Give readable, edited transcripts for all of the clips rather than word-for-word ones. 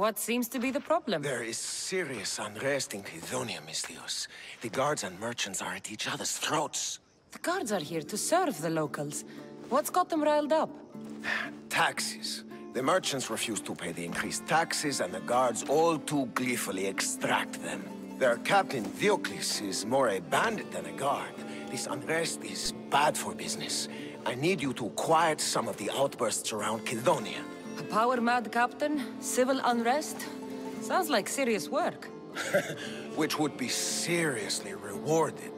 What seems to be the problem? There is serious unrest in Kydonia, Misthios. The guards and merchants are at each other's throats. The guards are here to serve the locals. What's got them riled up? Taxes. The merchants refuse to pay the increased taxes, and the guards all too gleefully extract them. Their captain, Diocles, is more a bandit than a guard. This unrest is bad for business. I need you to quiet some of the outbursts around Kydonia. A power-mad captain? Civil unrest? Sounds like serious work. Which would be seriously rewarded.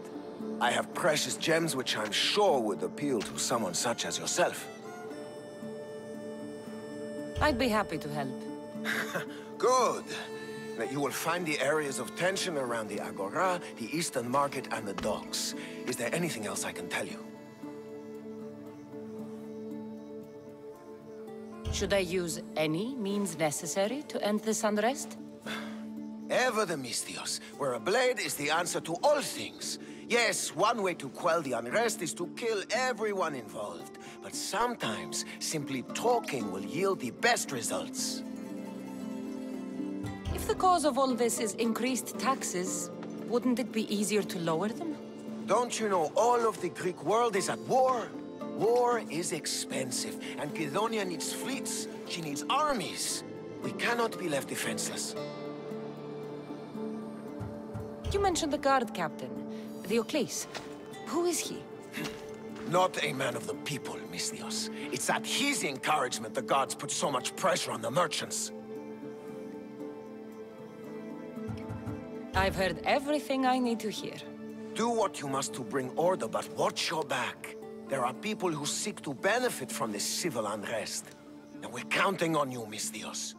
I have precious gems which I'm sure would appeal to someone such as yourself. I'd be happy to help. Good. That you will find the areas of tension around the Agora, the Eastern Market, and the docks. Is there anything else I can tell you? Should I use any means necessary to end this unrest? Ever the Misthios, where a blade is the answer to all things. Yes, one way to quell the unrest is to kill everyone involved. But sometimes, simply talking will yield the best results. If the cause of all this is increased taxes, wouldn't it be easier to lower them? Don't you know all of the Greek world is at war? War is expensive, and Kydonia needs fleets. She needs armies. We cannot be left defenseless. You mentioned the guard captain, Diocles. Who is he? Not a man of the people, Misthios. It's at his encouragement the gods put so much pressure on the merchants. I've heard everything I need to hear. Do what you must to bring order, but watch your back. There are people who seek to benefit from this civil unrest. And we're counting on you, Misthios.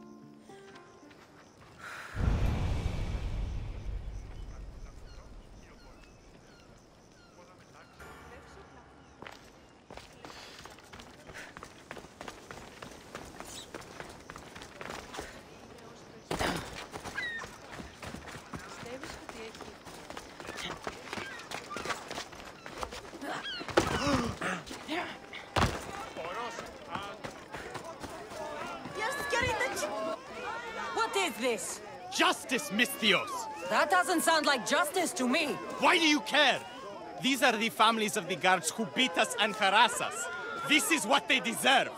What is this? Justice, Misthios! That doesn't sound like justice to me. Why do you care? These are the families of the guards who beat us and harass us. This is what they deserve.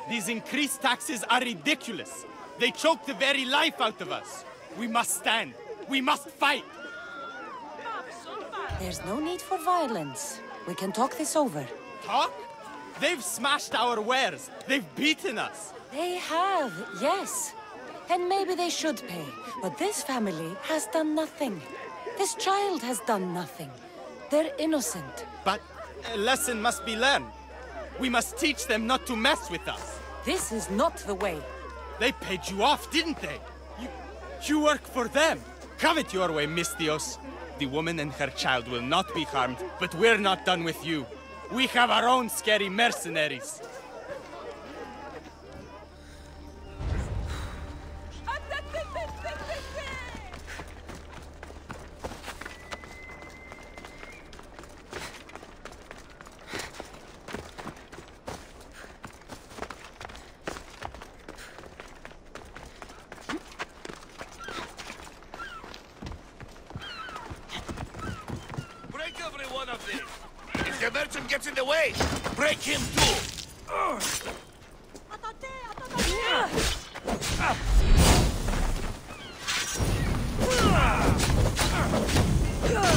These increased taxes are ridiculous. They choke the very life out of us. We must stand. We must fight. There's no need for violence. We can talk this over. Talk? They've smashed our wares. They've beaten us. They have, yes. And maybe they should pay. But this family has done nothing. This child has done nothing. They're innocent. But a lesson must be learned. We must teach them not to mess with us. This is not the way. They paid you off, didn't they? You work for them. Have it your way, Misthios. The woman and her child will not be harmed, but we're not done with you. We have our own scary mercenaries. If the merchant gets in the way, break him too!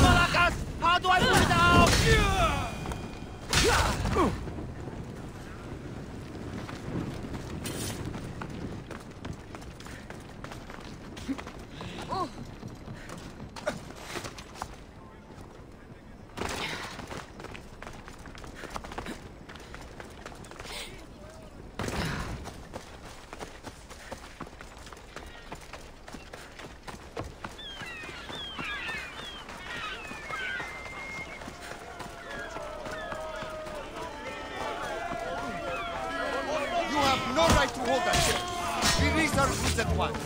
Malakas! How do I put it out? No right to hold that ship. Release our goods at once.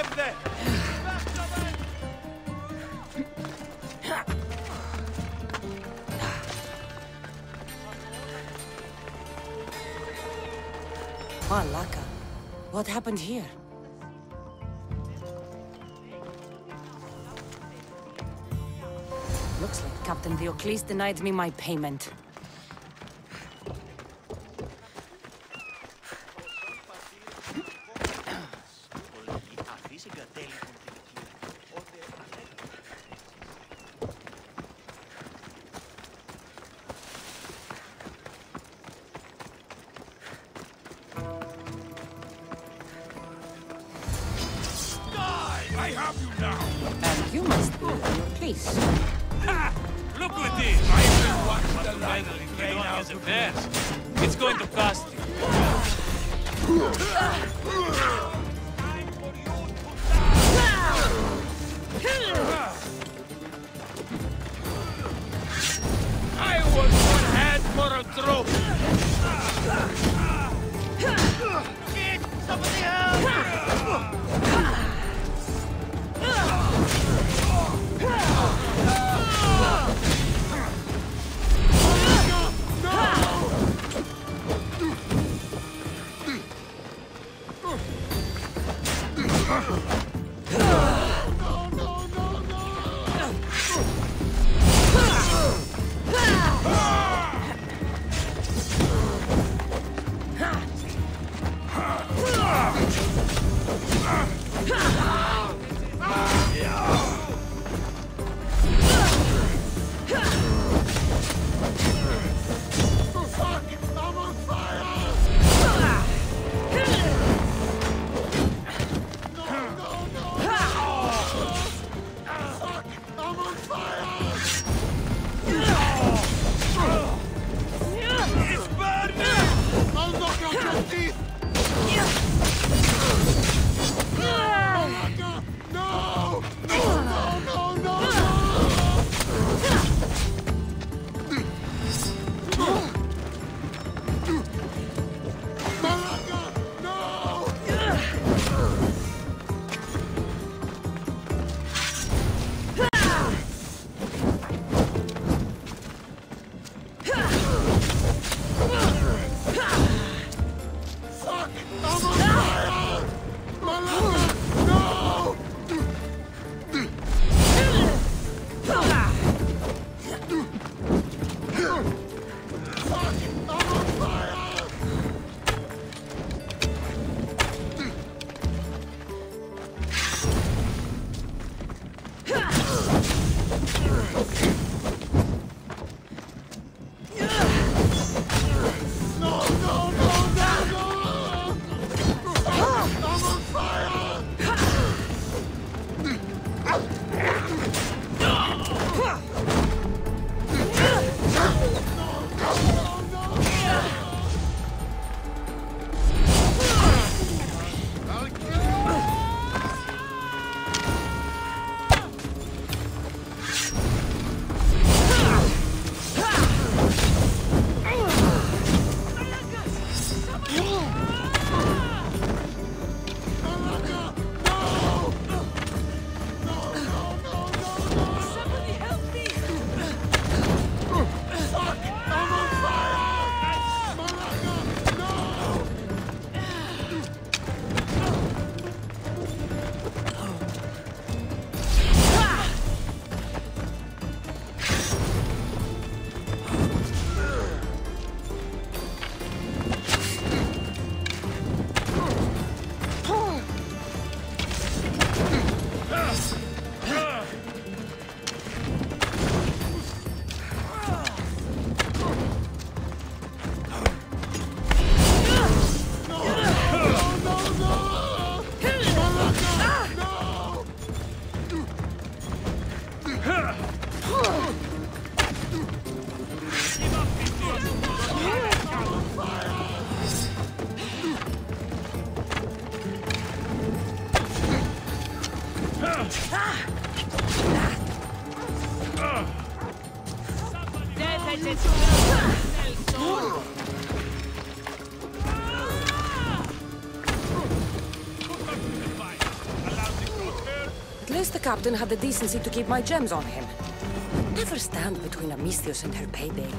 alive there! Malaka, what happened here? Looks like Captain Diocles denied me my payment. I have you now! And you must be Diocles. Ha! Look at this! I will watch the light rain out of this. It's going to cost you. I want one head for a trophy! Kid, somebody help! least the captain had the decency to keep my gems on him. Never stand between Amistios and her payday.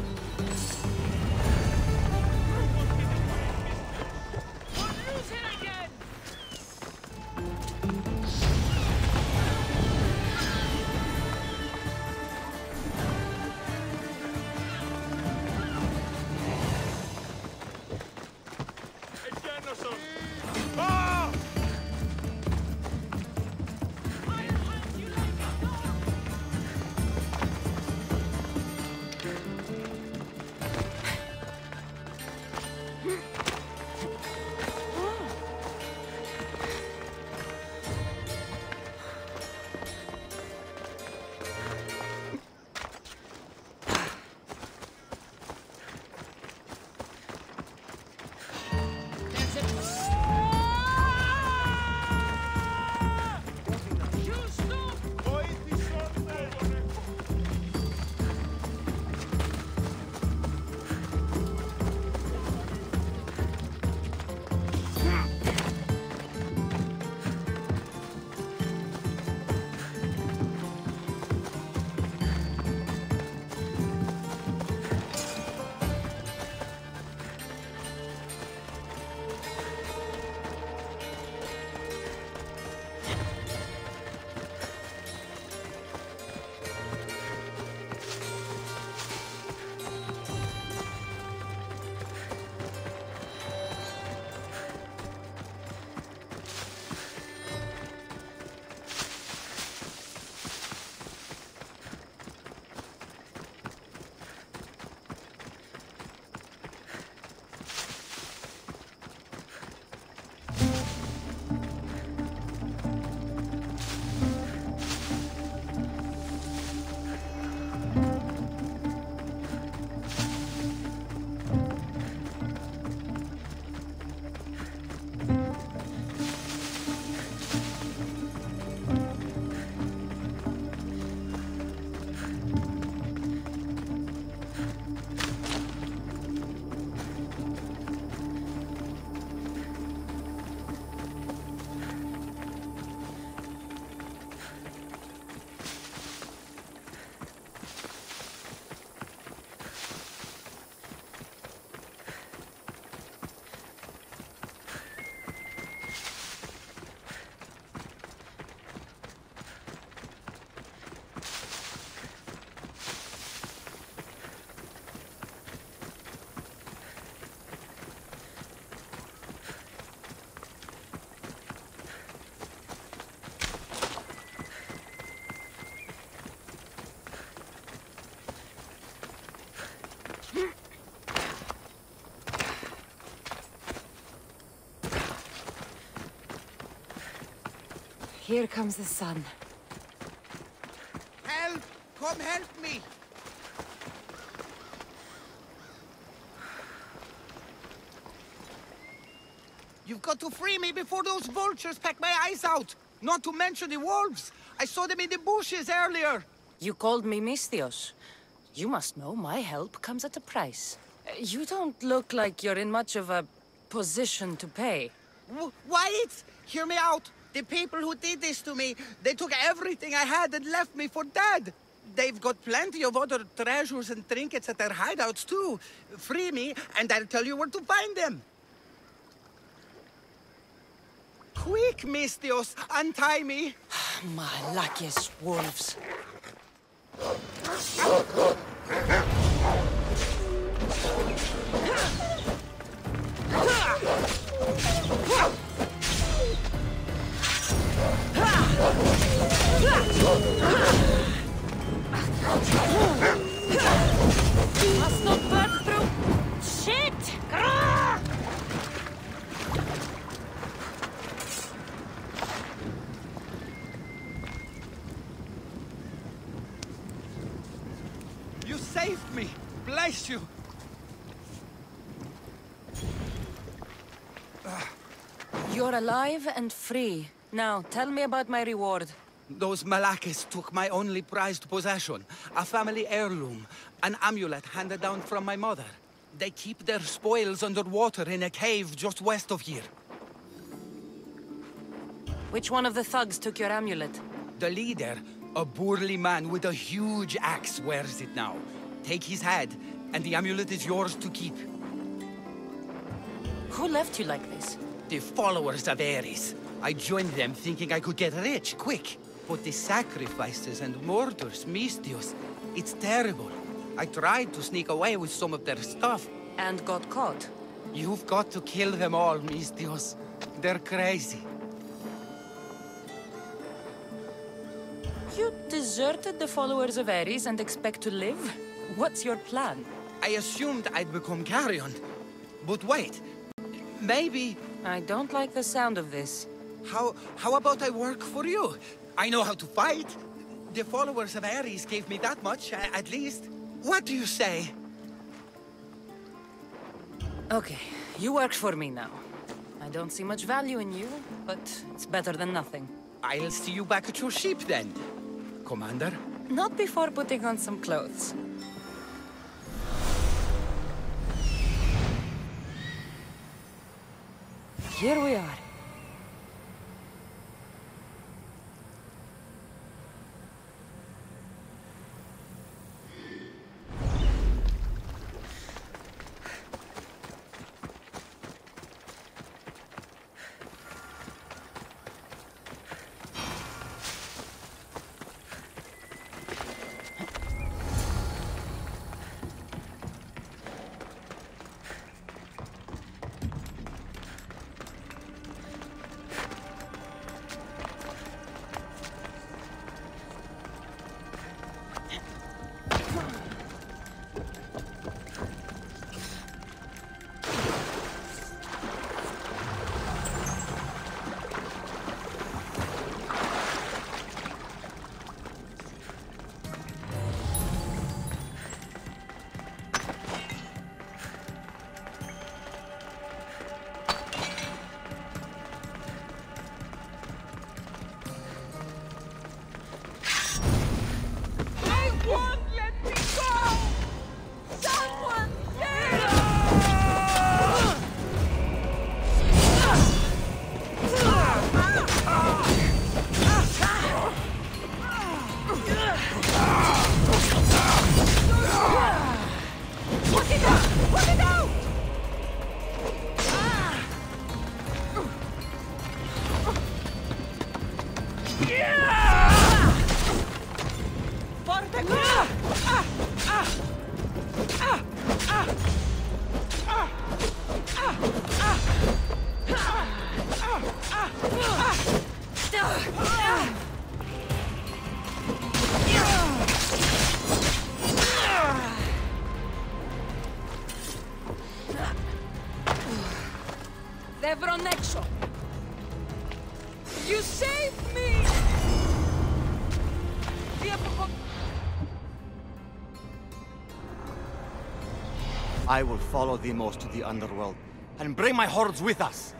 Here comes the sun. Help! Come help me! You've got to free me before those vultures peck my eyes out! Not to mention the wolves! I saw them in the bushes earlier! You called me Mistios. You must know my help comes at a price. You don't look like you're in much of a position to pay. Wyatt! Hear me out! The people who did this to me, they took everything I had and left me for dead! They've got plenty of other treasures and trinkets at their hideouts too. Free me, and I'll tell you where to find them. Quick, Mistios, untie me. My luckiest wolves. Must not burn through. Shit! You saved me. Bless you. You're alive and free. Now, tell me about my reward. Those Malakis took my only prized possession, a family heirloom, an amulet handed down from my mother. They keep their spoils underwater in a cave just west of here. Which one of the thugs took your amulet? The leader, a burly man with a huge axe, wears it now. Take his head, and the amulet is yours to keep. Who left you like this? The followers of Ares. I joined them thinking I could get rich, quick. But the sacrifices and murders, Mistios, it's terrible. I tried to sneak away with some of their stuff. And got caught. You've got to kill them all, Mistios. They're crazy. You deserted the followers of Ares and expect to live? What's your plan? I assumed I'd become carrion. But wait, maybe... I don't like the sound of this. How about I work for you? I know how to fight. The followers of Ares gave me that much, at least. What do you say? Okay, you work for me now. I don't see much value in you, but it's better than nothing. I'll see you back at your ship then, Commander. Not before putting on some clothes. Here we are. You saved me! I will follow Demos to the underworld and bring my hordes with us.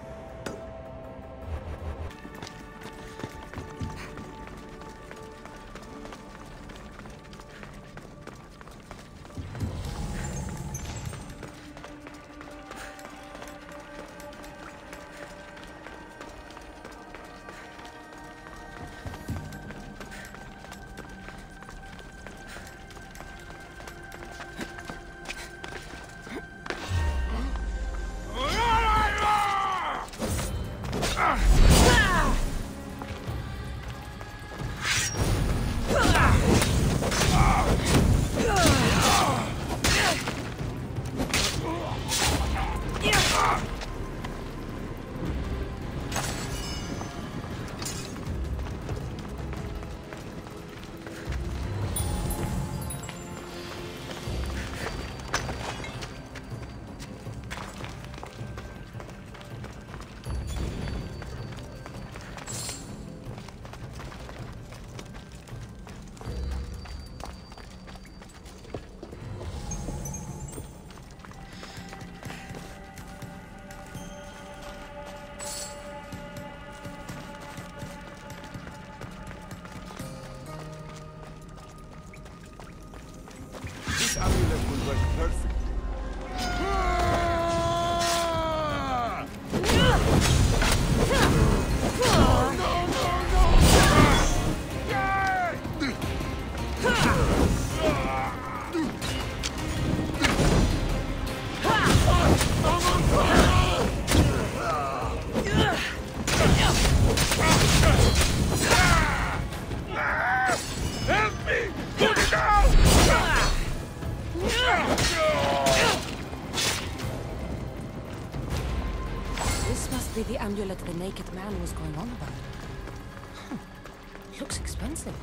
amulet the naked man was going on about. Huh. Looks expensive.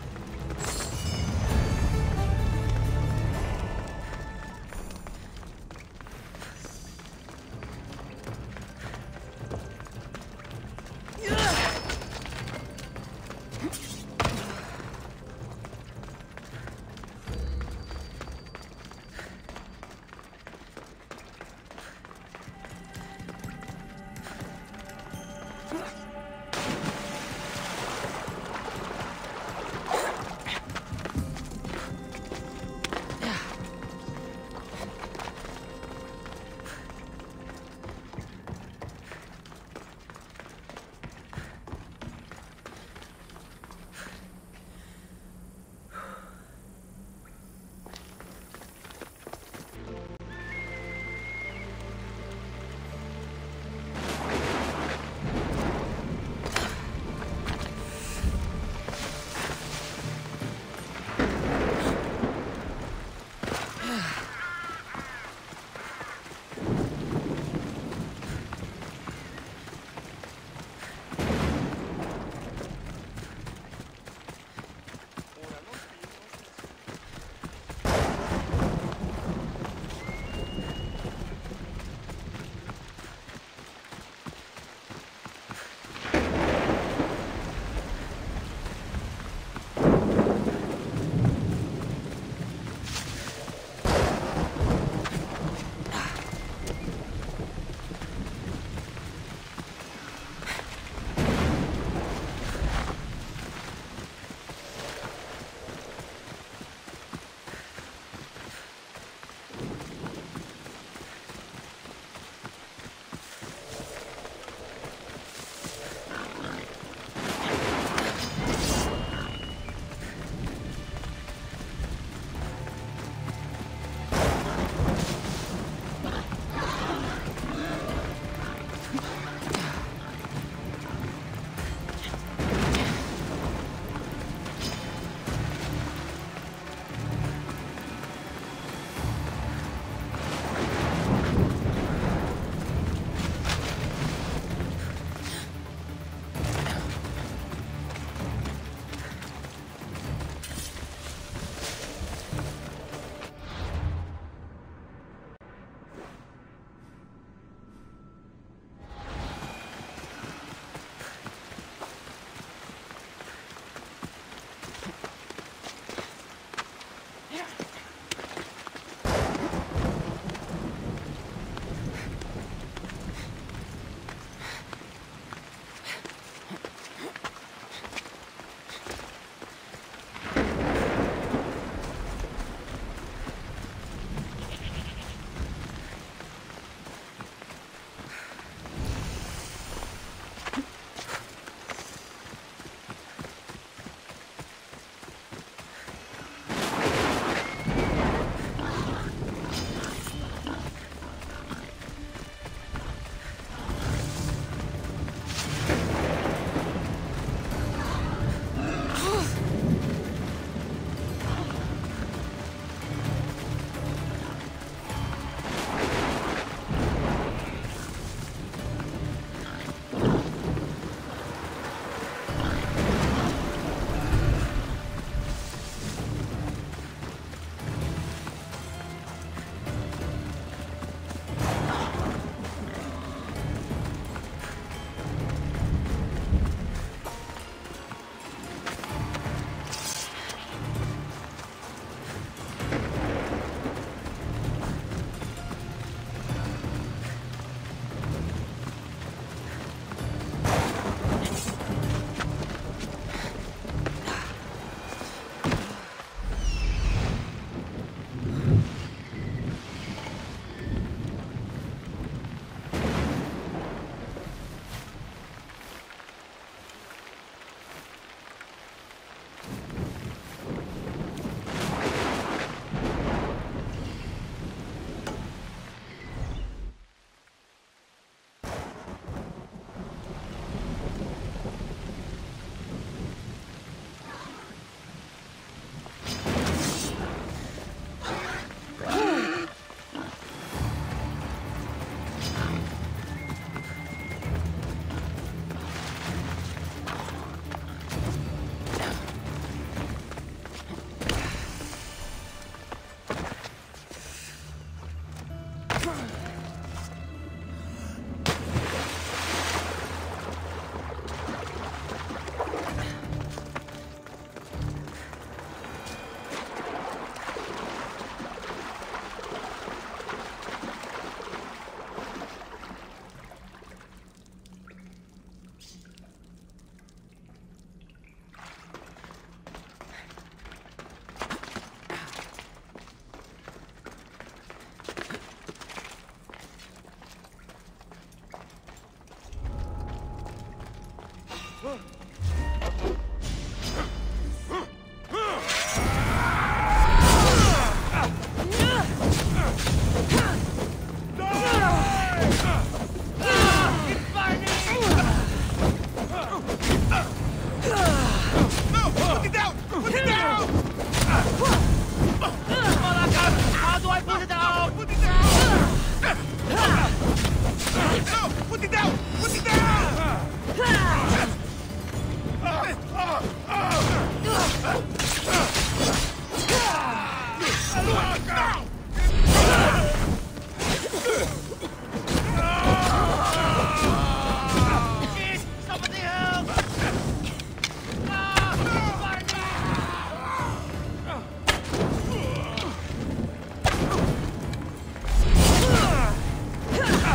Somebody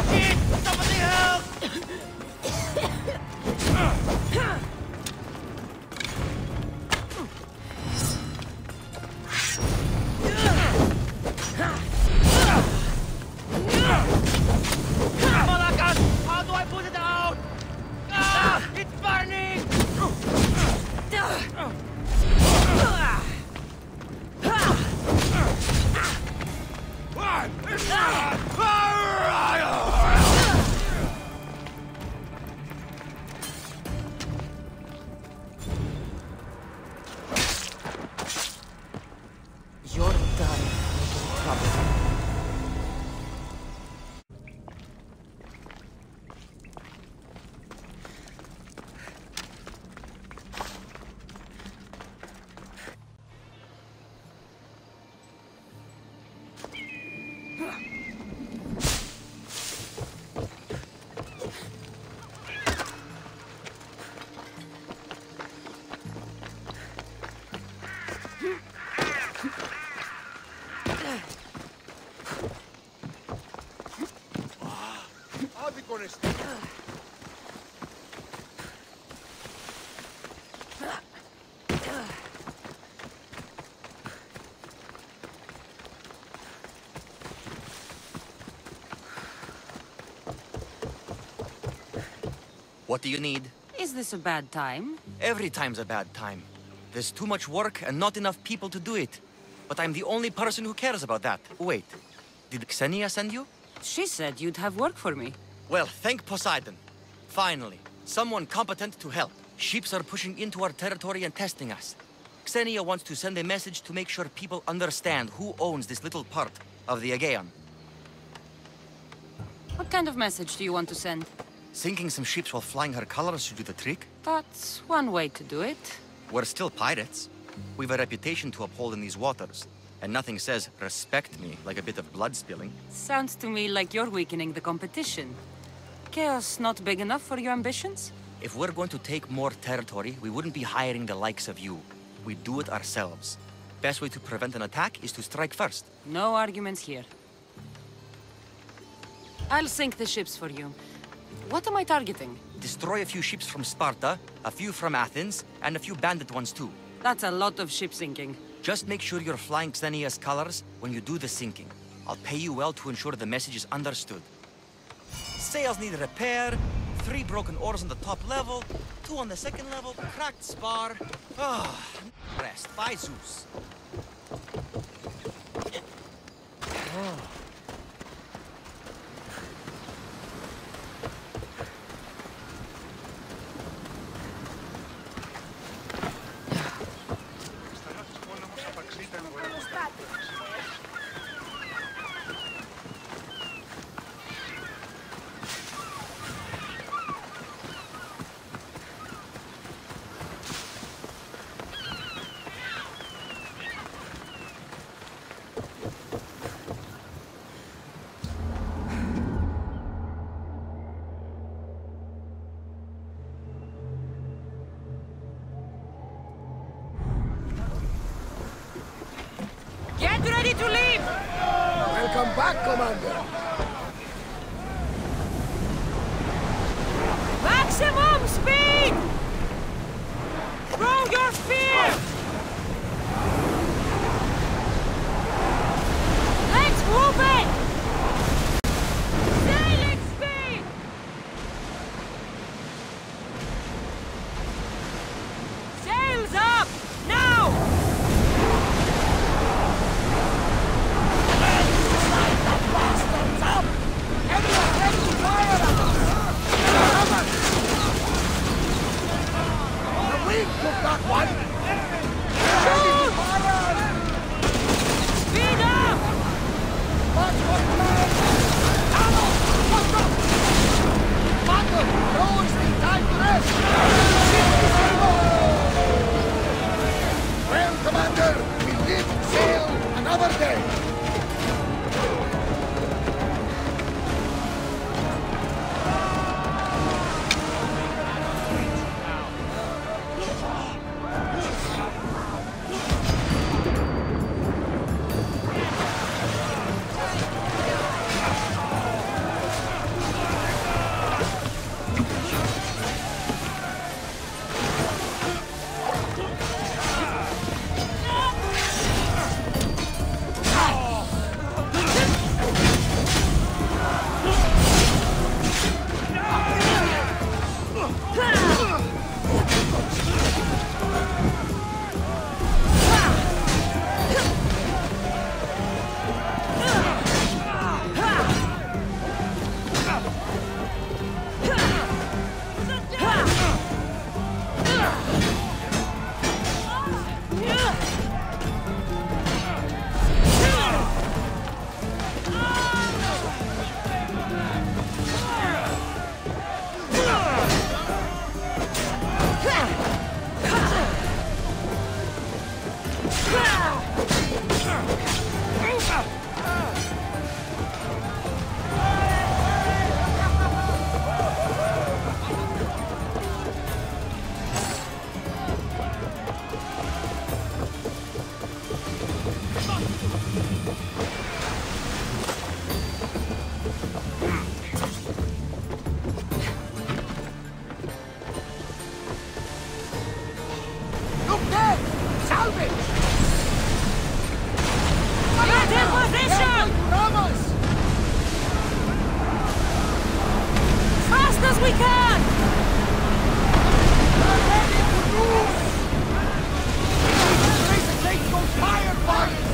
help! Somebody help! Malakas! How do I put it out? Ah! It's burning! You're done making trouble. What do you need? Is this a bad time? Every time's a bad time. There's too much work and not enough people to do it. But I'm the only person who cares about that. Wait, did Xenia send you? She said you'd have work for me. Well, thank Poseidon. Finally, someone competent to help. Ships are pushing into our territory and testing us. Xenia wants to send a message to make sure people understand who owns this little part of the Aegean. What kind of message do you want to send? Sinking some ships while flying her colors should do the trick. That's one way to do it. We're still pirates. We've a reputation to uphold in these waters. And nothing says, respect me, like a bit of blood spilling. Sounds to me like you're weakening the competition. Chaos not big enough for your ambitions? If we're going to take more territory, we wouldn't be hiring the likes of you. We'd do it ourselves. Best way to prevent an attack is to strike first. No arguments here. I'll sink the ships for you. What am I targeting? Destroy a few ships from Sparta, a few from Athens, and a few bandit ones too. That's a lot of ship sinking. Just make sure you're flying Xenia's colors when you do the sinking. I'll pay you well to ensure the message is understood. Sails need repair, 3 broken oars on the top level, 2 on the second level, cracked spar. Rest, by Zeus. Get ready to leave! Welcome back, Commander. Maximum speed! Throw your spear! Let's move it! Sailing speed! Sails up! Now! Look there! Salvage! Get in position! Ramos! Fast as we can! We're ready to move! Laser takes those firefighters!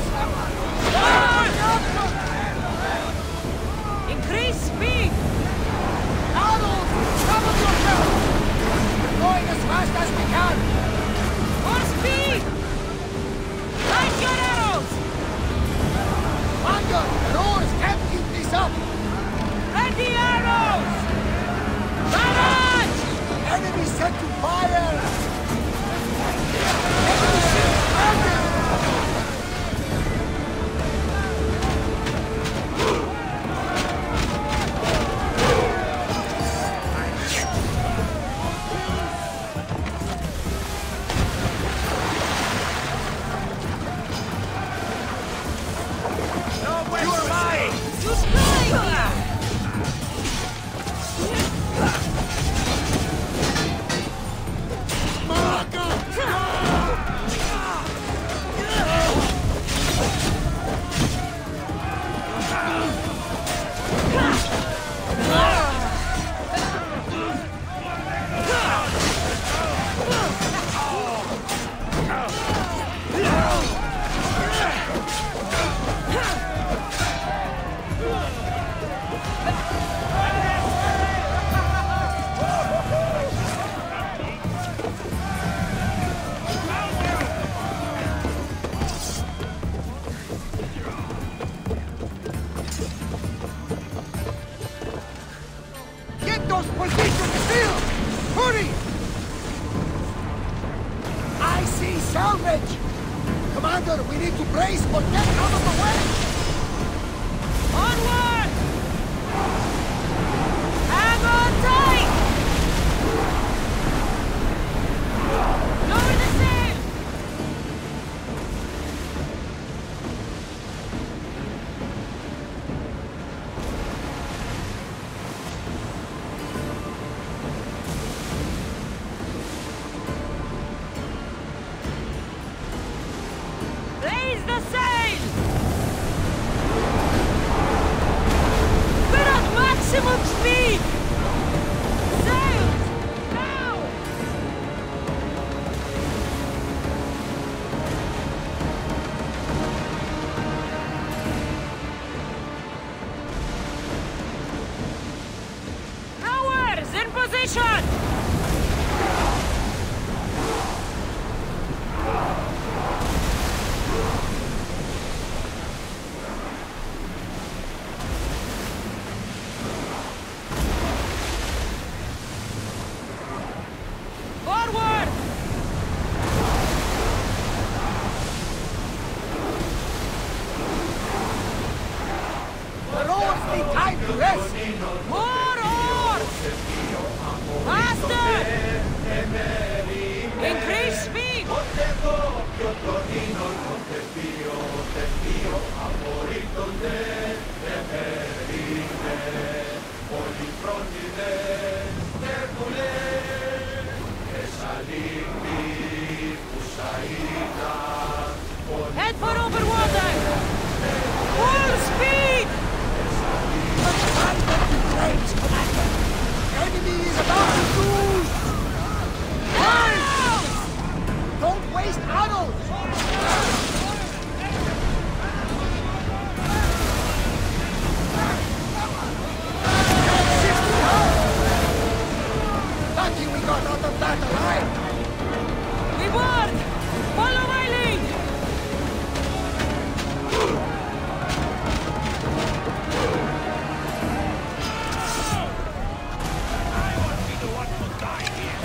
Increase speed! Arnold! Cover yourself! We're going as fast as we can! More speed! Light your arrows! Commander, the oars can't keep this up! Ready arrows! Barrage! Enemy set to fire! Enemy ship landed! You are mine! You spy! Get those positions still! Hurry! I see salvage! Commander, we need to brace or get out of the way! Onward! Hang on tight! Lower the sail! Raise the sail! We're at maximum speed! Sails! Now! Rowers in position! Forward! The rowers need time to rest! More oars! Faster! Increase speed! Head for open water! Full speed! Flames, Commander! Enemy is about to lose! Now! Don't waste arrows! Lucky we got out of that alive! We board! Follow my lead! I won't be the one to die here.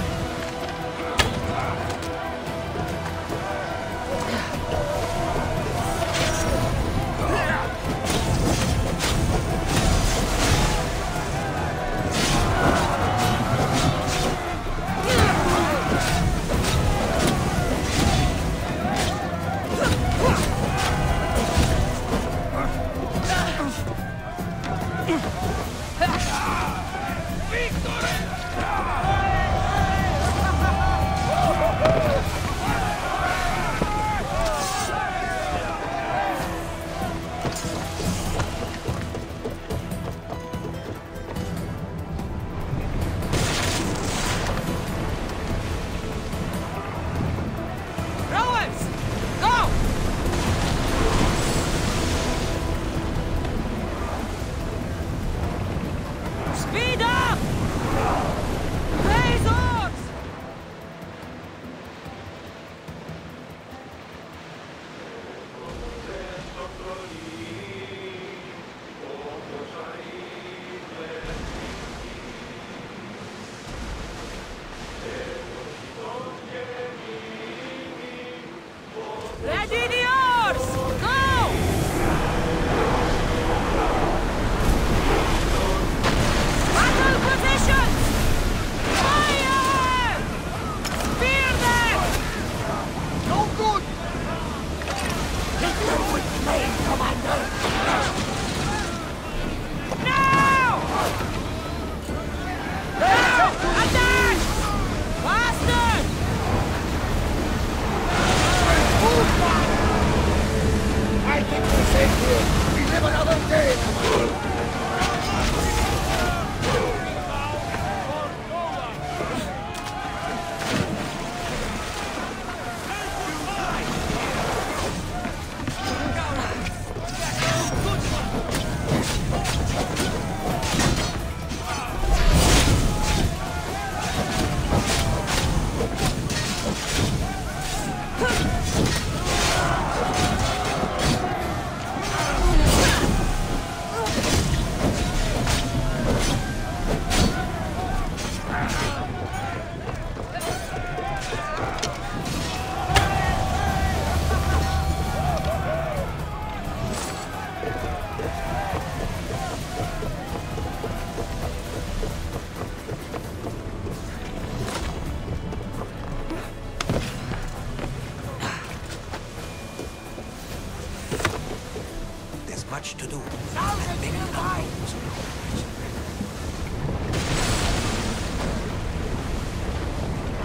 There's much to do.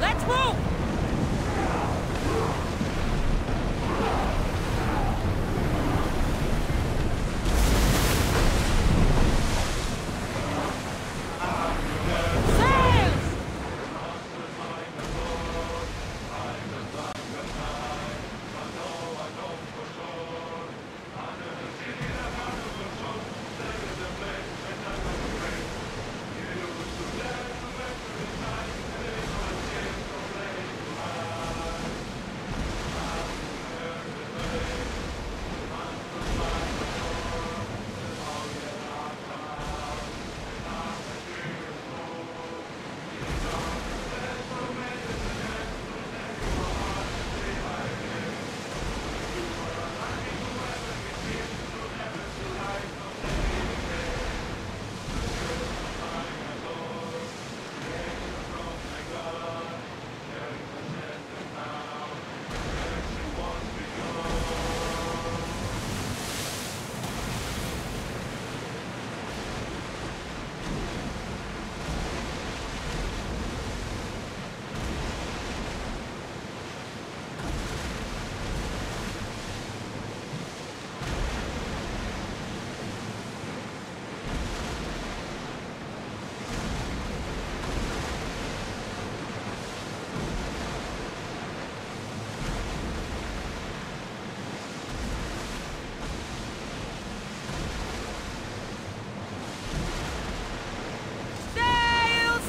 Let's move! Sails!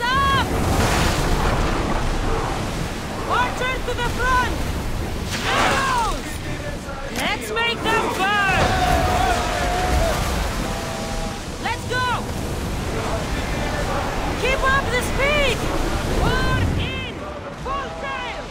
To the front! Arrows! Let's make them burn! Let's go! Keep up the speed! We're in! Full sail!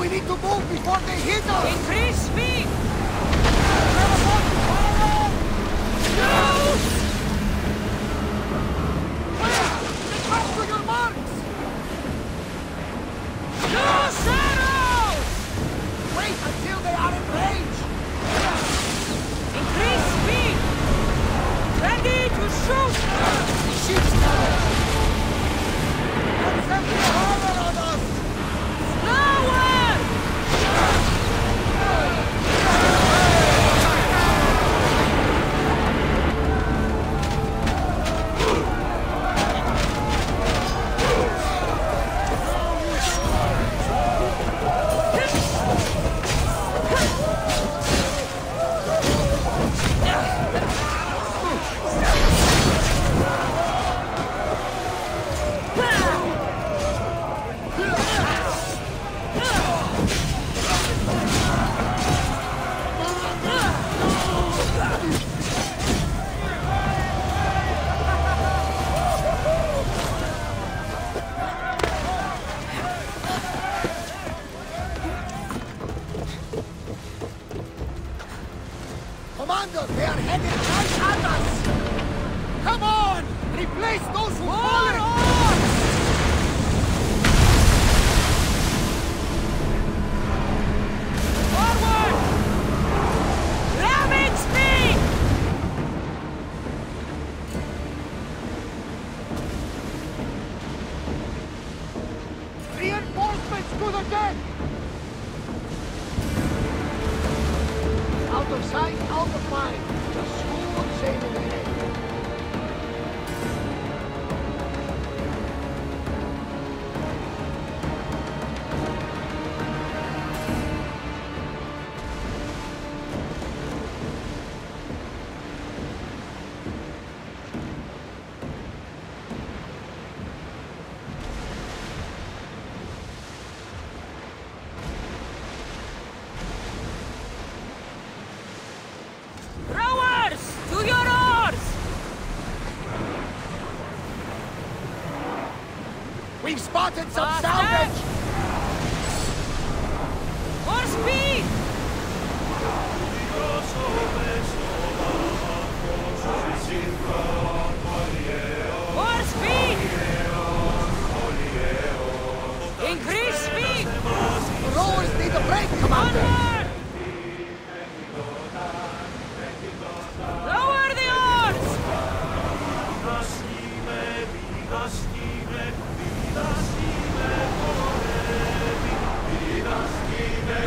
We need to move before they hit us! Increase speed! To your marks! Use arrows! Wait until they are in range! Increase speed! Ready to shoot! The ship's coming! Let's send the horror on us! Slower! Commander, they are headed right at us! Come on! Replace those who've fallen! Forward! Ramming speed! Reinforcements to the deck! Out of sight, out of mind. Just smooth sailing ahead. Rowers! To your oars! We've spotted some Fast salvage! More speed! More speed! Increase speed! The rowers need a break, Commander! Onward! Lower the oars!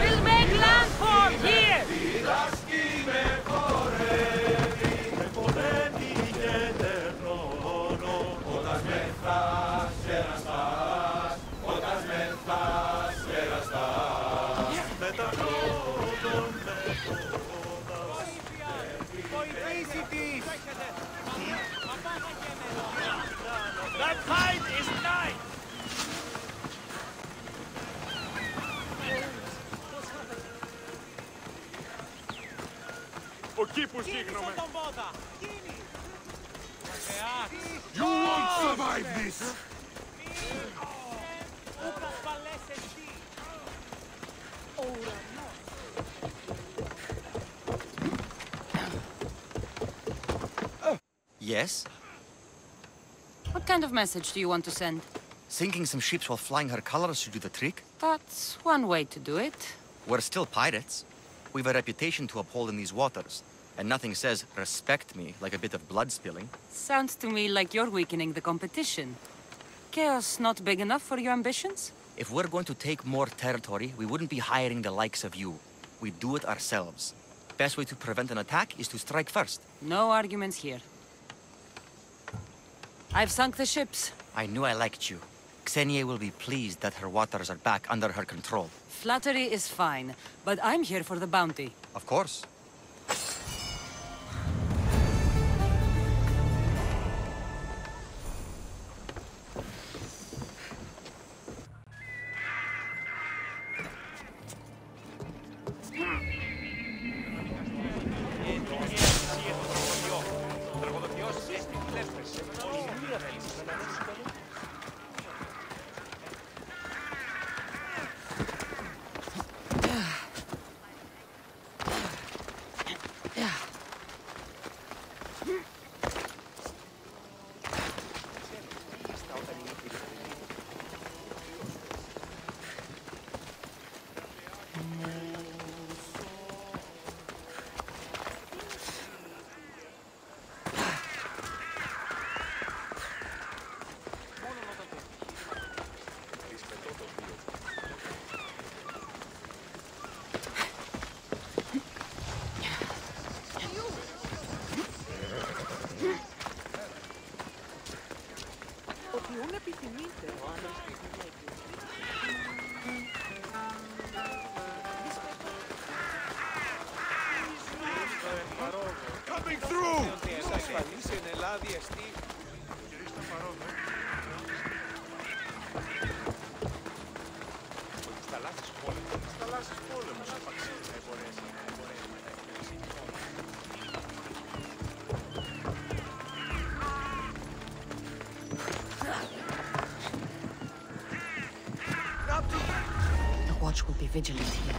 We'll make landfall here! That tide is nigh! Εκεί που σήκνομαι. You won't survive this! Yes? What kind of message do you want to send? Sinking some ships while flying her colors should do the trick. That's one way to do it. We're still pirates. We've a reputation to uphold in these waters. And nothing says, respect me, like a bit of blood spilling. Sounds to me like you're weakening the competition. Chaos not big enough for your ambitions? If we're going to take more territory, we wouldn't be hiring the likes of you. We'd do it ourselves. Best way to prevent an attack is to strike first. No arguments here. I've sunk the ships. I knew I liked you. Xenia will be pleased that her waters are back under her control. Flattery is fine, but I'm here for the bounty. Of course. Coming through! The watch will be vigilant here.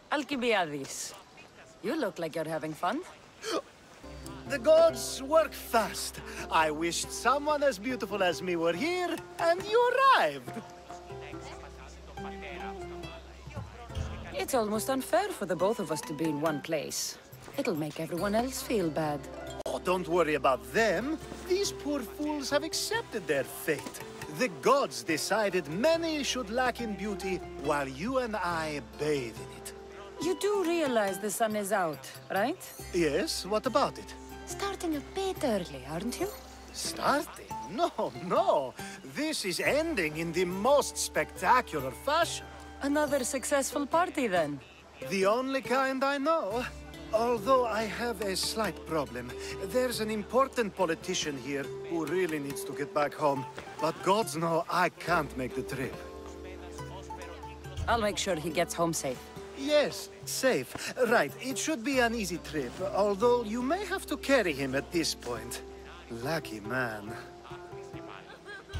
Alcibiades, you look like you're having fun. The gods work fast. I wished someone as beautiful as me were here, and you arrived. It's almost unfair for the both of us to be in one place. It'll make everyone else feel bad. Oh, don't worry about them. These poor fools have accepted their fate. The gods decided many should lack in beauty, while you and I bathe in it. You do realize the sun is out, right? Yes, what about it? Starting a bit early, aren't you? Starting? No. This is ending in the most spectacular fashion. Another successful party, then. The only kind I know. Although I have a slight problem. There's an important politician here who really needs to get back home. But gods know I can't make the trip. I'll make sure he gets home safe. Yes, safe. Right, it should be an easy trip, although you may have to carry him at this point. Lucky man.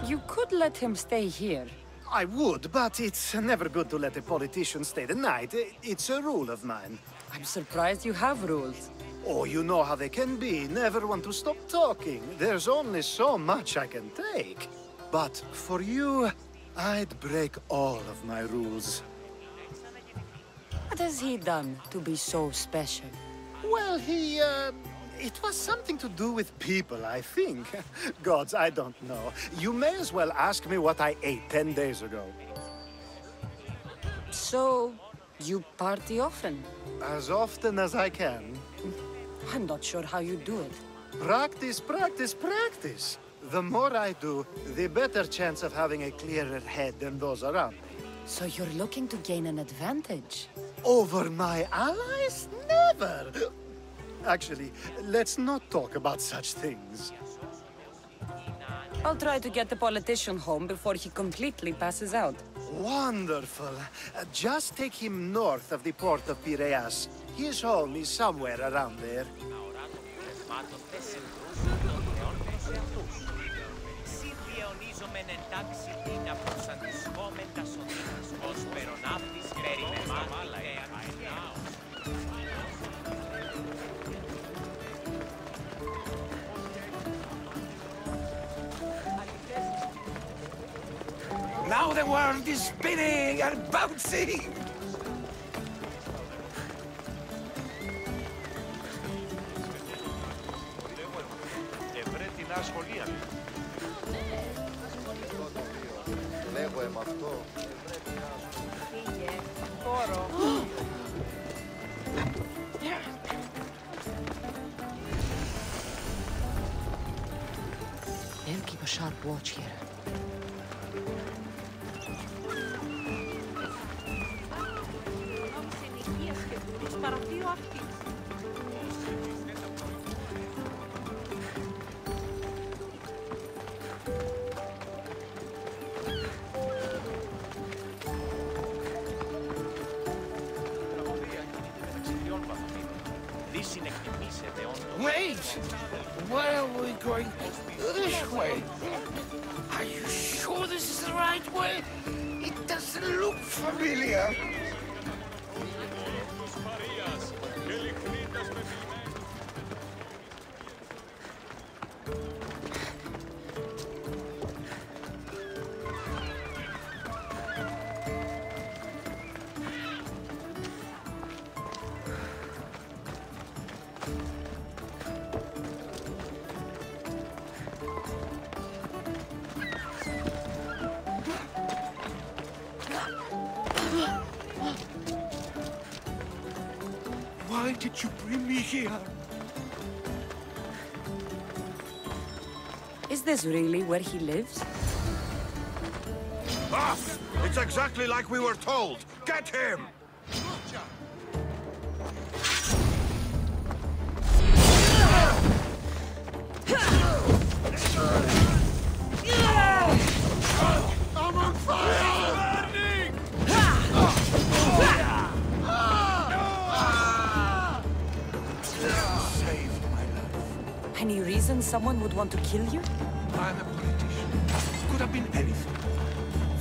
You could let him stay here. I would, but it's never good to let a politician stay the night. It's a rule of mine. I'm surprised you have rules. Oh, you know how they can be. Never want to stop talking. There's only so much I can take. But for you, I'd break all of my rules. What has he done to be so special? Well, it was something to do with people, I think. Gods, I don't know. You may as well ask me what I ate 10 days ago. So, you party often? As often as I can. I'm not sure how you do it. Practice, practice, practice. The more I do, the better chance of having a clearer head than those around me. So you're looking to gain an advantage? Over my allies? Never! Actually, let's not talk about such things. I'll try to get the politician home before he completely passes out. Wonderful. Just take him north of the port of Piraeus. His home is somewhere around there. Now the world is spinning and bouncing! They'll keep a sharp watch here. Wait! Why are we going this way? Are you sure this is the right way? It doesn't look familiar. Why did you bring me here? Is this really where he lives? Ah! It's exactly like we were told! Get him! I'm on fire! Any reason someone would want to kill you? I'm a politician. Could have been anything.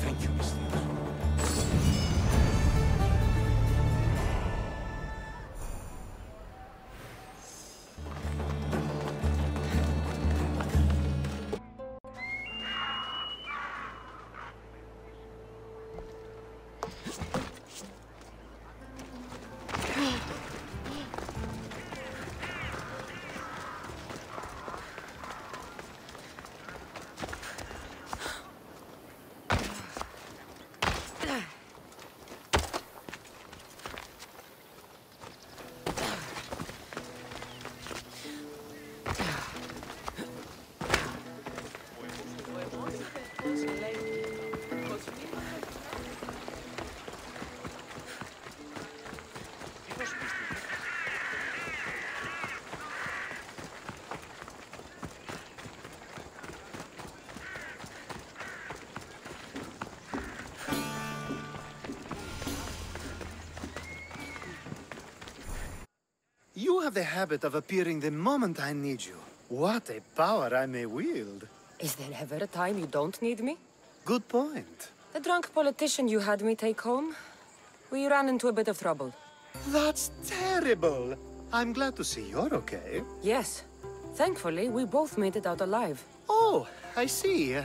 Thank you, Miss Thieves. You have the habit of appearing the moment I need you. What a power I may wield. Is there ever a time you don't need me? Good point. The drunk politician you had me take home? We ran into a bit of trouble. That's terrible. I'm glad to see you're okay. Yes. Thankfully, we both made it out alive. Oh, I see.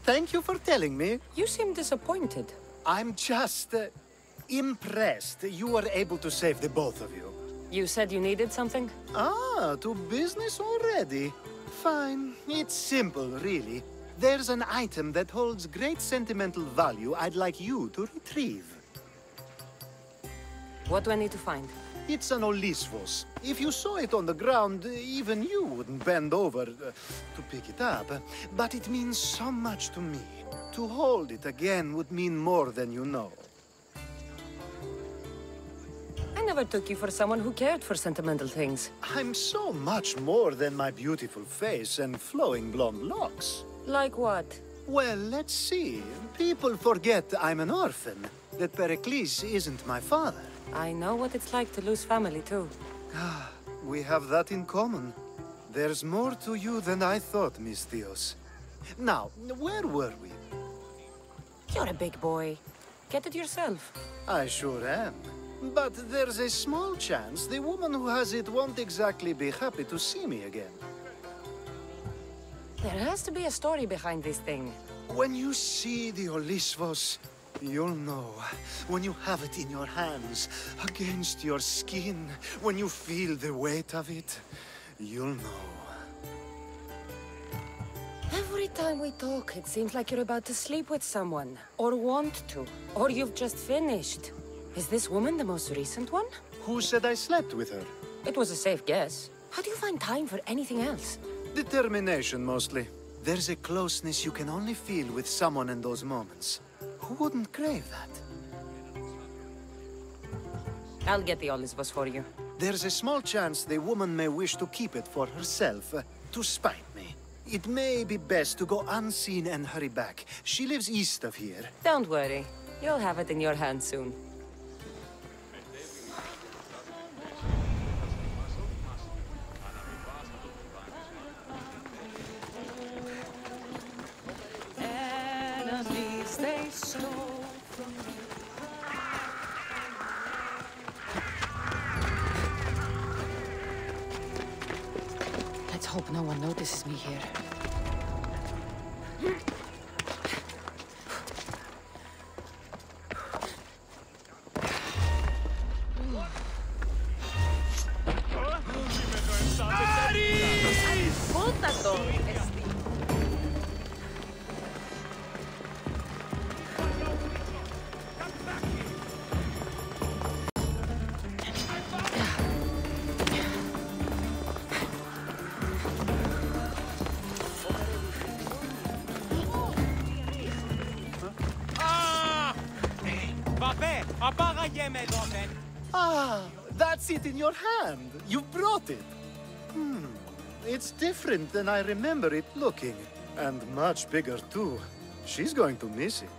Thank you for telling me. You seem disappointed. I'm just impressed you were able to save the both of you. You said you needed something? Ah, to business already. Fine. It's simple, really. There's an item that holds great sentimental value I'd like you to retrieve. What do I need to find? It's an Olisvos. If you saw it on the ground, even you wouldn't bend over to pick it up. But it means so much to me. To hold it again would mean more than you know. I never took you for someone who cared for sentimental things. I'm so much more than my beautiful face and flowing blonde locks. Like what? Well, let's see. People forget I'm an orphan, that Pericles isn't my father. I know what it's like to lose family, too. We have that in common. There's more to you than I thought, Miss Theos. Now, where were we? You're a big boy. Get it yourself. I sure am. But there's a small chance the woman who has it won't exactly be happy to see me again. There has to be a story behind this thing. When you see the Olisvos, you'll know. When you have it in your hands, against your skin, when you feel the weight of it, you'll know. Every time we talk, it seems like you're about to sleep with someone. Or want to. Or you've just finished. Is this woman the most recent one? Who said I slept with her? It was a safe guess. How do you find time for anything else? Determination, mostly. There's a closeness you can only feel with someone in those moments. Who wouldn't crave that? I'll get the Olisvos for you. There's a small chance the woman may wish to keep it for herself, to spite me. It may be best to go unseen and hurry back. She lives east of here. Don't worry. You'll have it in your hand soon. Enemies they stole from me. Let's hope no one notices me here. Ah, that's it in your hand. You brought it. It's different than I remember it looking. And much bigger, too. She's going to miss it.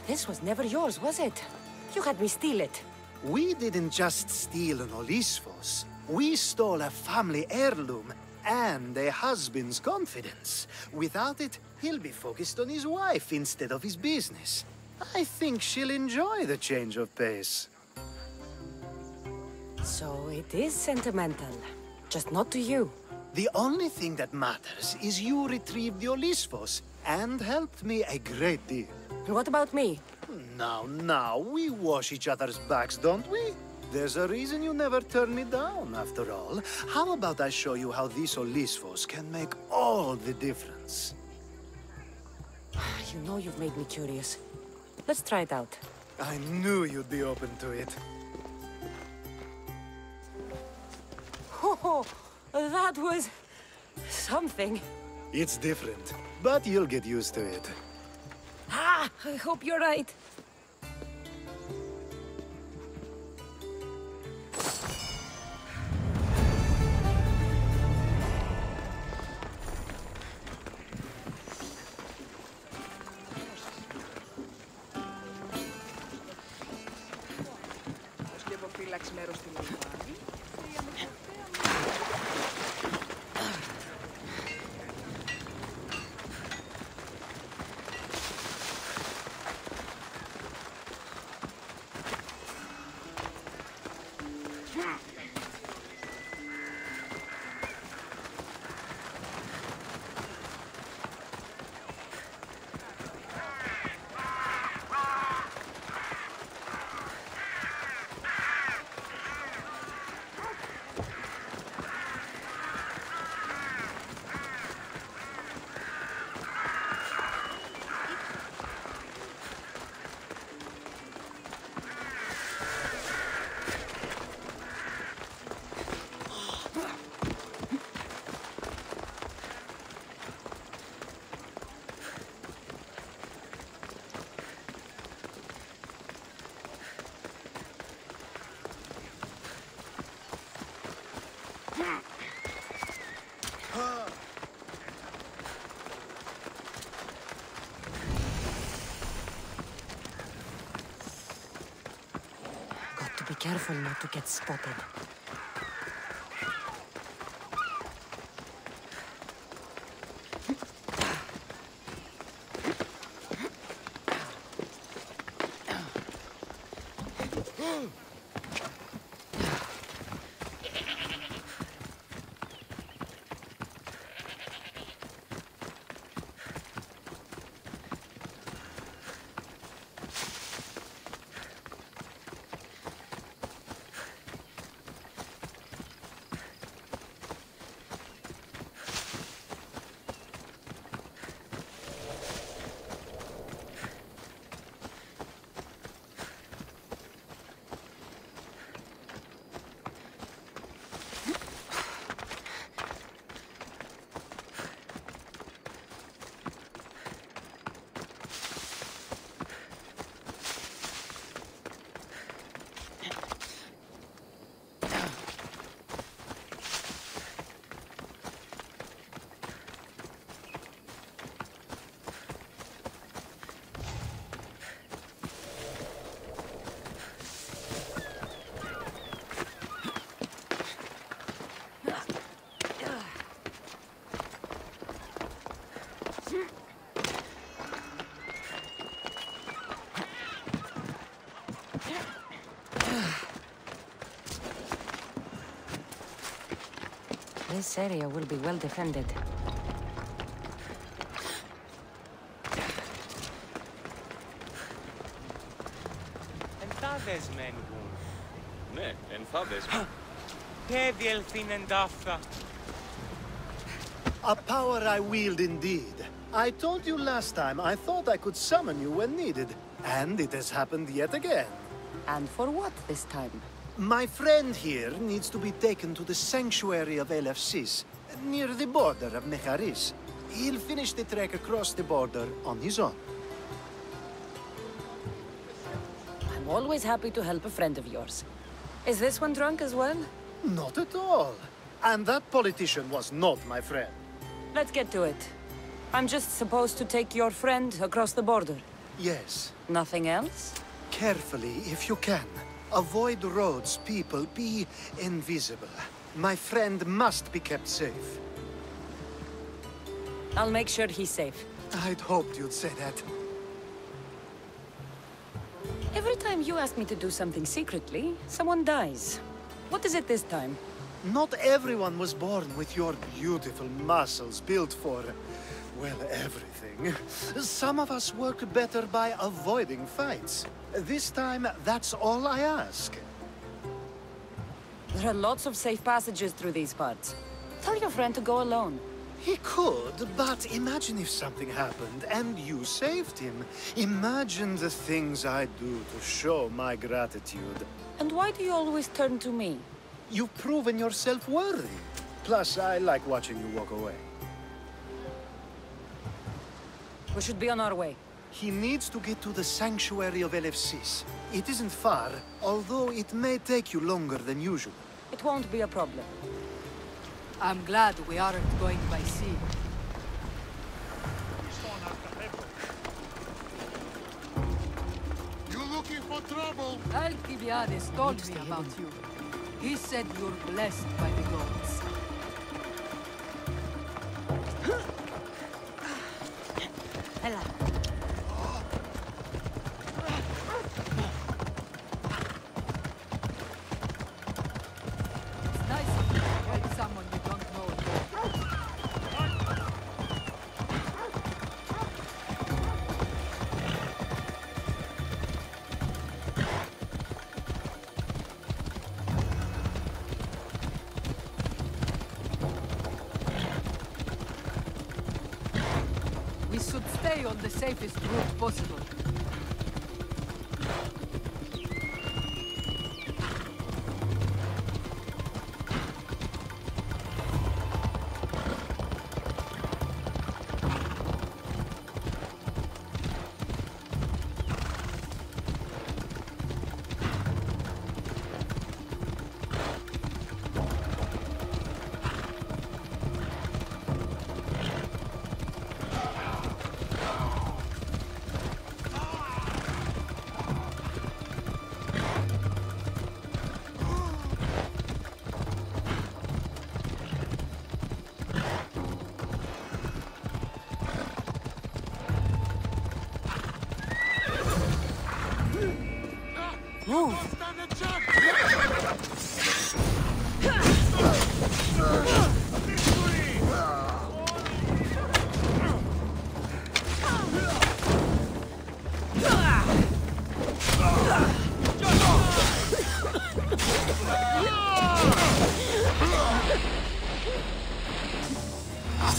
This was never yours, was it? You had me steal it. We didn't just steal an Olisvos. We stole a family heirloom and a husband's confidence. Without it, he'll be focused on his wife instead of his business. I think she'll enjoy the change of pace. So it is sentimental. Just not to you. The only thing that matters is you retrieved the Olisvos and helped me a great deal. What about me? Now, we wash each other's backs, don't we? There's a reason you never turn me down, after all. How about I show you how these Olisvos can make all the difference? You know you've made me curious. Let's try it out. I knew you'd be open to it. Oh, that was... something. It's different, but you'll get used to it. I hope you're right. be careful not to get spotted. This area will be well defended. Entades mengun. Ναι, entades. Και διελθύνεν ταύτα. A power I wield indeed. I told you last time I thought I could summon you when needed. And it has happened yet again. And for what this time? My friend here needs to be taken to the sanctuary of Elefsis, near the border of Mecharis. He'll finish the trek across the border on his own. I'm always happy to help a friend of yours. Is this one drunk as well? Not at all. And that politician was not my friend. Let's get to it. I'm just supposed to take your friend across the border. Yes. Nothing else? Carefully, if you can. Avoid roads, people, be invisible. My friend must be kept safe. I'll make sure he's safe. I'd hoped you'd say that. Every time you ask me to do something secretly, someone dies. What is it this time? Not everyone was born with your beautiful muscles built for, well, everything. Some of us work better by avoiding fights. This time, that's all I ask. There are lots of safe passages through these parts. Tell your friend to go alone. He could, but imagine if something happened and you saved him. Imagine the things I'd do to show my gratitude. And why do you always turn to me? You've proven yourself worthy. Plus, I like watching you walk away. We should be on our way. He needs to get to the sanctuary of Elefsis. It isn't far, although it may take you longer than usual. It won't be a problem. I'm glad we aren't going by sea. You looking for trouble? Alcibiades told me about you. He said you're blessed by the gods. Hello. It's nice of you to help someone you don't know. We should stay on the safest route possible. Move!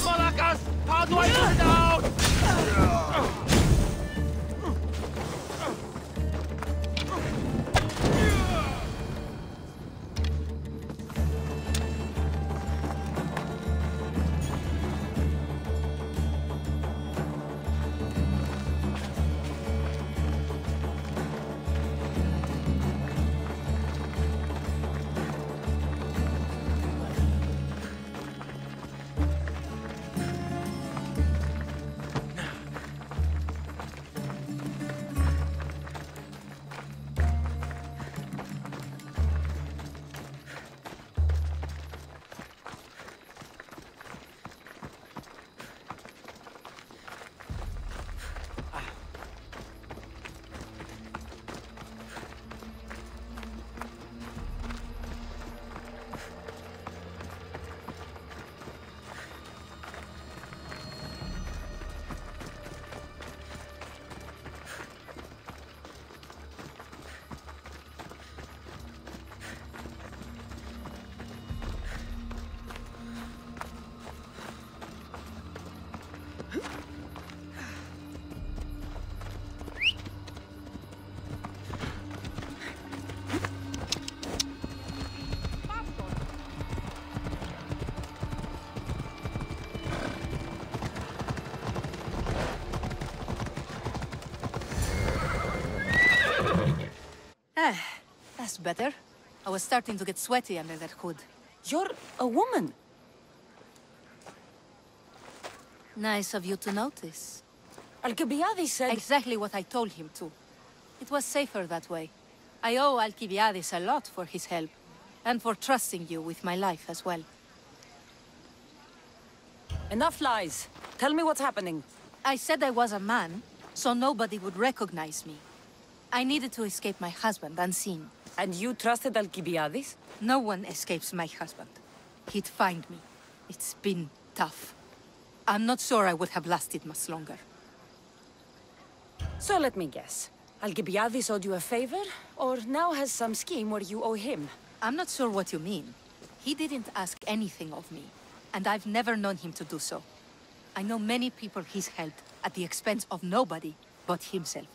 Malakas! How do I put it out? That's better. I was starting to get sweaty under that hood. You're a woman. Nice of you to notice. Alcibiades said... Exactly what I told him to. It was safer that way. I owe Alcibiades a lot for his help, and for trusting you with my life as well. Enough lies. Tell me what's happening. I said I was a man, so nobody would recognize me. I needed to escape my husband unseen. And you trusted Alcibiades? No one escapes my husband. He'd find me. It's been tough. I'm not sure I would have lasted much longer. So let me guess. Alcibiades owed you a favor, or now has some scheme where you owe him? I'm not sure what you mean. He didn't ask anything of me, and I've never known him to do so. I know many people he's helped at the expense of nobody but himself.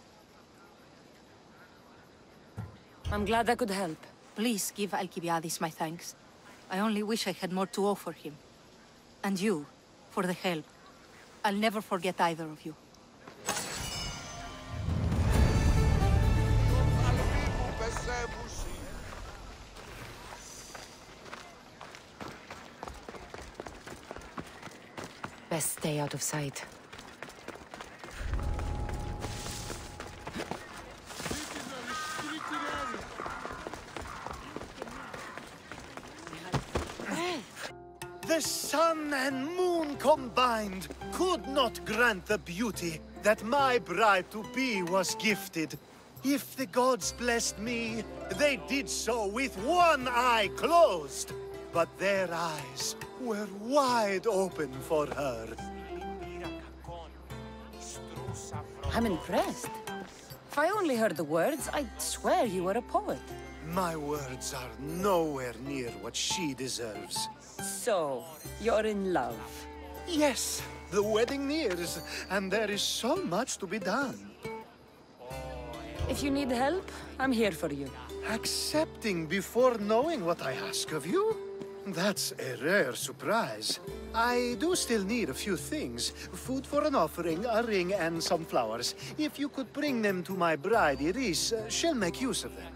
I'm glad I could help. Please give Alcibiades my thanks. I only wish I had more to offer him. And you, for the help. I'll never forget either of you. Best stay out of sight. The sun and moon combined could not grant the beauty that my bride-to-be was gifted. If the gods blessed me, they did so with one eye closed. But their eyes were wide open for her. I'm impressed. If I only heard the words, I'd swear you were a poet. My words are nowhere near what she deserves. So, you're in love? Yes, the wedding nears, and there is so much to be done. If you need help, I'm here for you. Accepting before knowing what I ask of you? That's a rare surprise. I do still need a few things. Food for an offering, a ring, and some flowers. If you could bring them to my bride, Iris, she'll make use of them.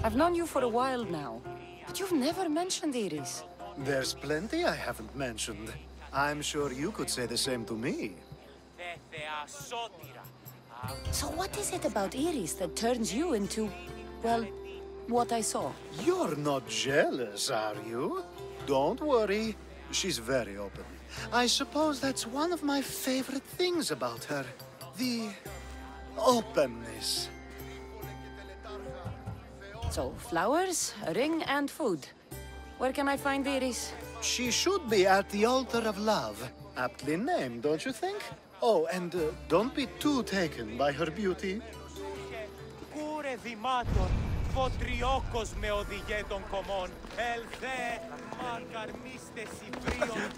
I've known you for a while now, but you've never mentioned Iris. There's plenty I haven't mentioned. I'm sure you could say the same to me. So what is it about Iris that turns you into, well, what I saw? You're not jealous, are you? Don't worry. She's very open. I suppose that's one of my favorite things about her. The openness. So, flowers, a ring, and food. Where can I find Iris? She should be at the altar of love. Aptly named, don't you think? Oh, and don't be too taken by her beauty. Κούρε δημάτων, φωτριόκος με οδηγέ των κομμών. Ελθέ, μα καρμίστε συμπρίων.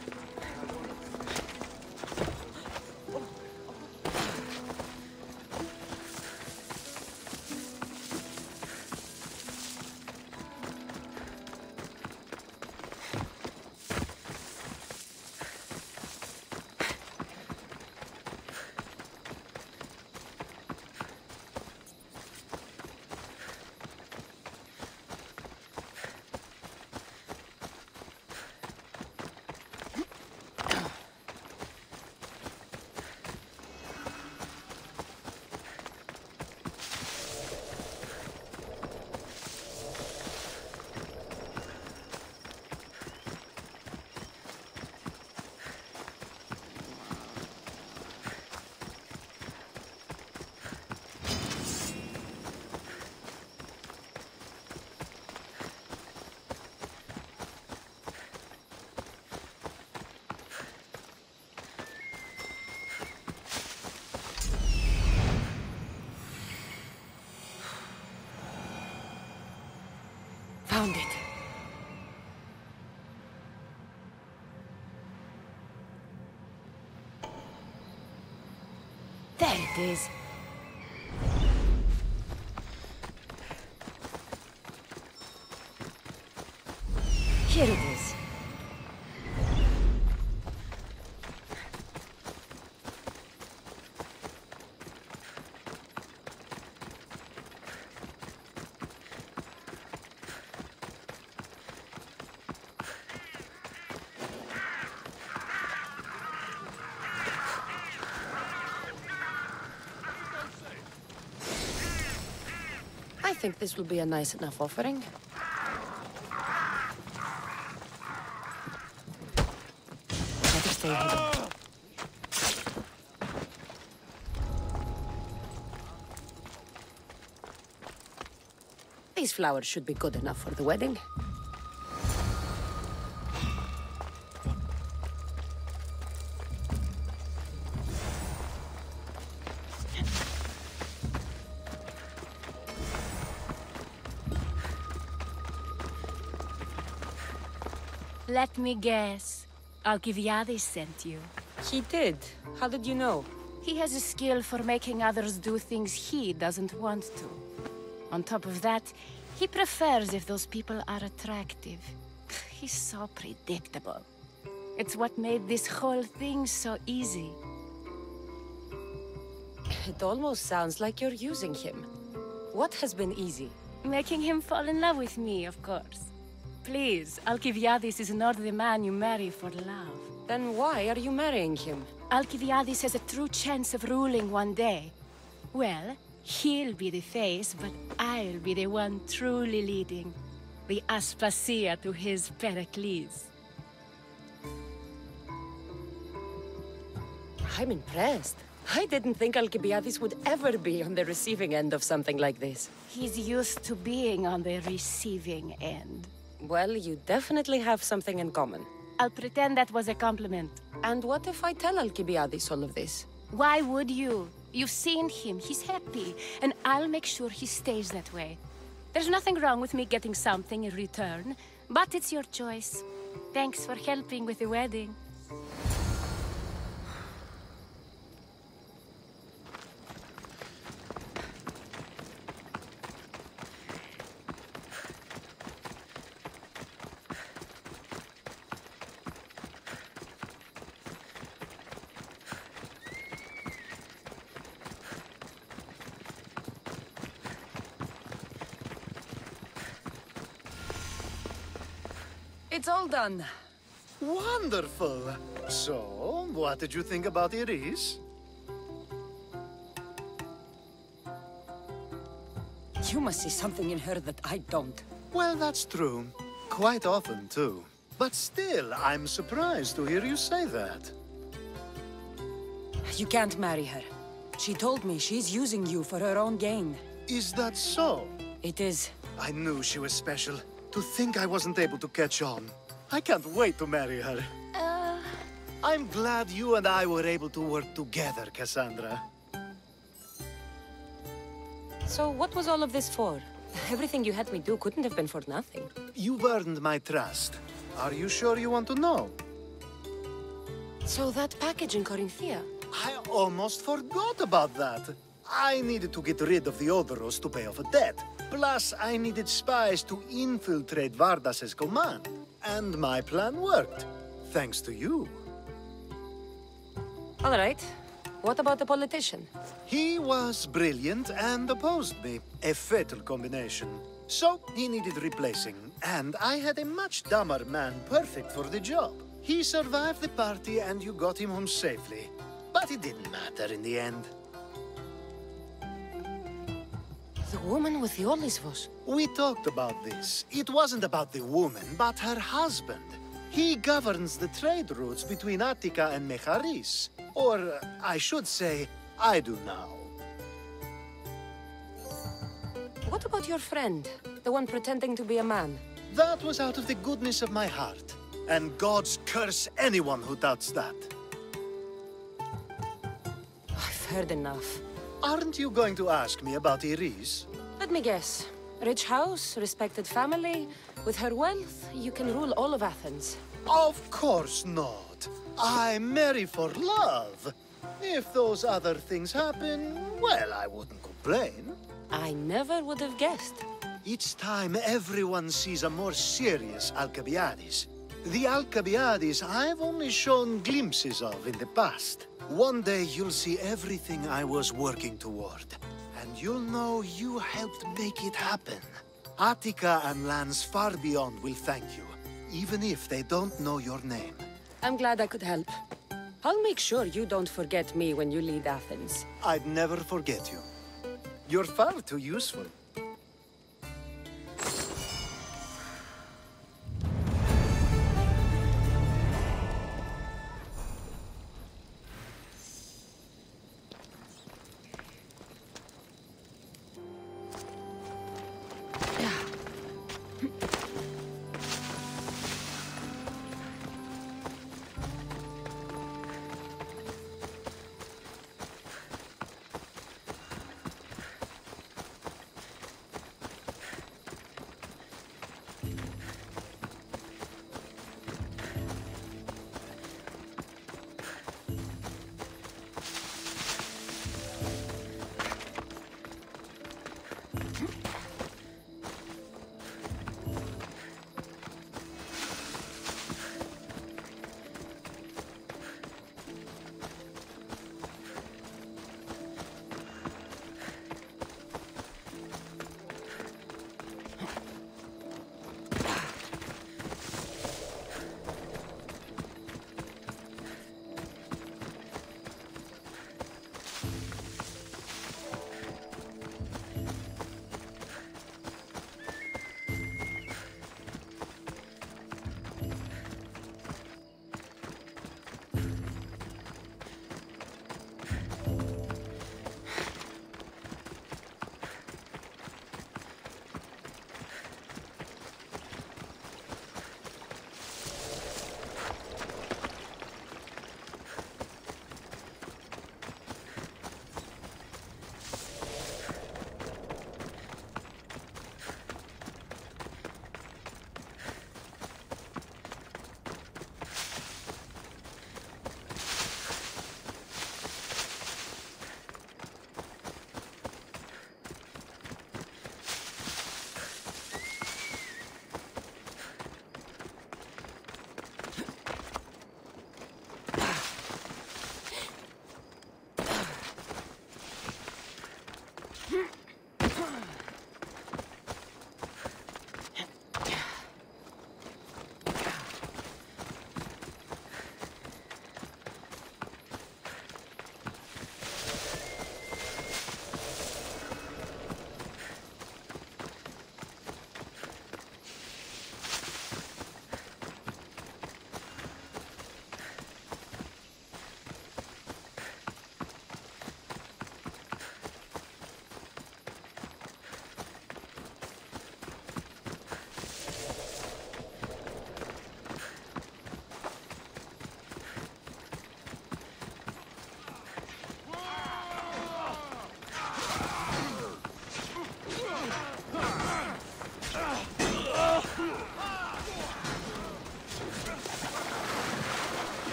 Found it. There it is. Here it is. I think this will be a nice enough offering. Better stay hidden. These flowers should be good enough for the wedding. Let me guess. Alcibiades sent you. He did. How did you know? He has a skill for making others do things he doesn't want to. On top of that, he prefers if those people are attractive. He's so predictable. It's what made this whole thing so easy. It almost sounds like you're using him. What has been easy? Making him fall in love with me, of course. Please, Alcibiades is not the man you marry for love. Then why are you marrying him? Alcibiades has a true chance of ruling one day. Well, he'll be the face, but I'll be the one truly leading. The Aspasia to his Pericles. I'm impressed. I didn't think Alcibiades would ever be on the receiving end of something like this. He's used to being on the receiving end. Well, you definitely have something in common. I'll pretend that was a compliment. And what if I tell Alcibiades all of this? Why would you? You've seen him, he's happy, and I'll make sure he stays that way. There's nothing wrong with me getting something in return, but it's your choice. Thanks for helping with the wedding. It's all done. Wonderful. So, what did you think about Iris? You must see something in her that I don't. Well, that's true. Quite often, too. But still, I'm surprised to hear you say that. You can't marry her. She told me she's using you for her own gain. Is that so? It is. I knew she was special. To think I wasn't able to catch on. I can't wait to marry her. I'm glad you and I were able to work together, Cassandra. So what was all of this for? Everything you had me do couldn't have been for nothing. You've earned my trust. Are you sure you want to know? So that package in Corinthia? I almost forgot about that. I needed to get rid of the Odoros to pay off a debt. Plus, I needed spies to infiltrate Vardas's command. And my plan worked. Thanks to you. All right. What about the politician? He was brilliant and opposed me. A fatal combination. So, he needed replacing. And I had a much dumber man perfect for the job. He survived the party and you got him home safely. But it didn't matter in the end. The woman with the Olisvos. We talked about this. It wasn't about the woman, but her husband. He governs the trade routes between Attica and Mecharis. Or, I should say, I do now. What about your friend? The one pretending to be a man? That was out of the goodness of my heart. And gods curse anyone who doubts that. I've heard enough. Aren't you going to ask me about Iris? Let me guess. Rich house, respected family. With her wealth, you can rule all of Athens. Of course not. I marry for love. If those other things happen, well, I wouldn't complain. I never would have guessed. Each time everyone sees a more serious Alcibiades. The Alcibiades I've only shown glimpses of in the past. One day you'll see everything I was working toward. And you'll know you helped make it happen. Attica and lands far beyond will thank you, even if they don't know your name. I'm glad I could help. I'll make sure you don't forget me when you lead Athens. I'd never forget you. You're far too useful.